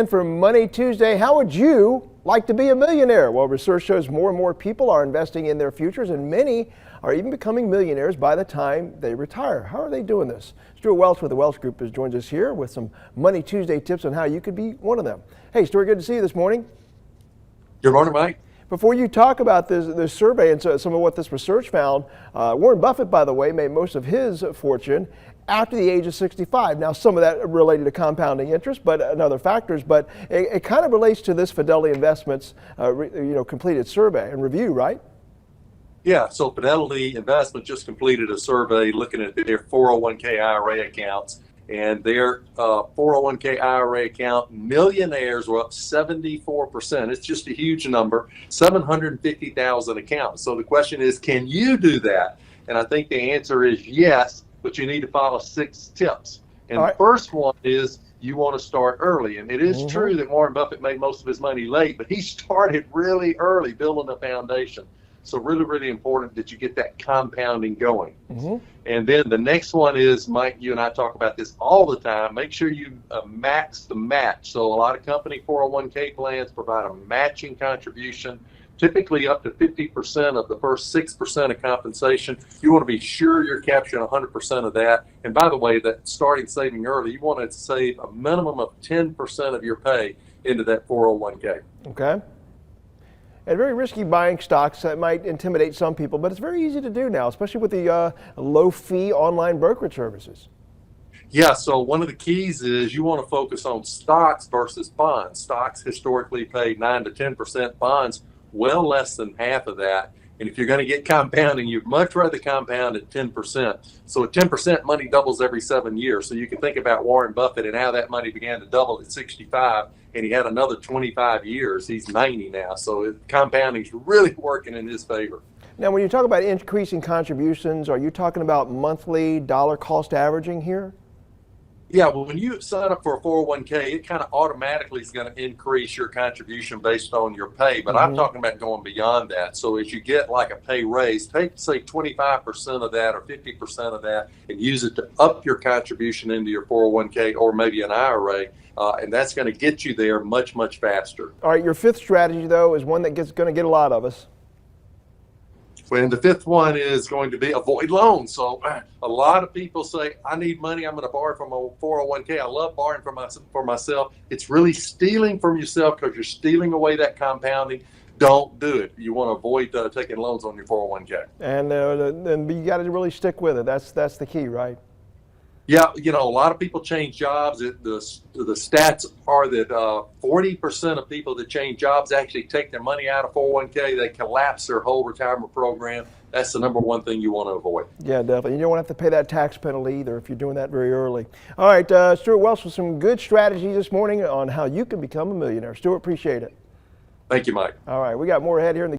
And for Money Tuesday, how would you like to be a millionaire? Well, research shows more and more people are investing in their futures, and many are even becoming millionaires by the time they retire. How are they doing this? Stewart with the Welch Group joins us here with some Money Tuesday tips on how you could be one of them. Hey, Stewart, good to see you this morning. Good morning, Mike. Before you talk about this survey and some of what this research found, Warren Buffett, by the way, made most of his fortune after the age of 65. Now, some of that related to compounding interest, and other factors, but it kind of relates to this Fidelity Investments, completed survey and review, right? Yeah, so Fidelity Investments just completed a survey looking at their 401k IRA accounts, and their 401k IRA account millionaires were up 74%. It's just a huge number, 750,000 accounts. So the question is, can you do that? And I think the answer is yes, but you need to follow 6 tips. And the first one is you want to start early. And it is true that Warren Buffett made most of his money late, but he started really early building a foundation. So really, really important that you get that compounding going. And then the next one is, Mike, you and I talk about this all the time, make sure you max the match. So a lot of company 401k plans provide a matching contribution, typically up to 50% of the first 6% of compensation. You want to be sure you're capturing 100% of that. And by the way, that starting saving early, you want to save a minimum of 10% of your pay into that 401k. Okay. And very risky buying stocks. That might intimidate some people, but it's very easy to do now, especially with the low-fee online brokerage services. Yeah, so one of the keys is you want to focus on stocks versus bonds. Stocks historically pay 9 to 10%, bonds well less than half of that. And if you're going to get compounding, you'd much rather compound at 10%. So at 10%, money doubles every 7 years. So you can think about Warren Buffett and how that money began to double at 65, and he had another 25 years. He's 90 now. So compounding is really working in his favor. Now, when you talk about increasing contributions, are you talking about monthly dollar cost averaging here? Yeah, well, when you sign up for a 401k, it kind of automatically is going to increase your contribution based on your pay. But I'm talking about going beyond that. So as you get like a pay raise, take, say, 25% of that or 50% of that and use it to up your contribution into your 401k or maybe an IRA. And that's going to get you there much, much faster. All right, your fifth strategy, though, is one that's going to get a lot of us. And the fifth one is going to be avoid loans. So a lot of people say, I need money, I'm going to borrow from a 401k. I love borrowing for myself. It's really stealing from yourself because you're stealing away that compounding. Don't do it. You want to avoid taking loans on your 401k. And you got to really stick with it. That's the key, right? Yeah, a lot of people change jobs. The stats are that 40% of people that change jobs actually take their money out of 401k. They collapse their whole retirement program. That's the number one thing you want to avoid. Yeah, definitely. You don't want to have to pay that tax penalty either if you're doing that very early. All right, Stewart Welch with some good strategies this morning on how you can become a millionaire. Stewart, appreciate it. Thank you, Mike. All right, we got more ahead here in the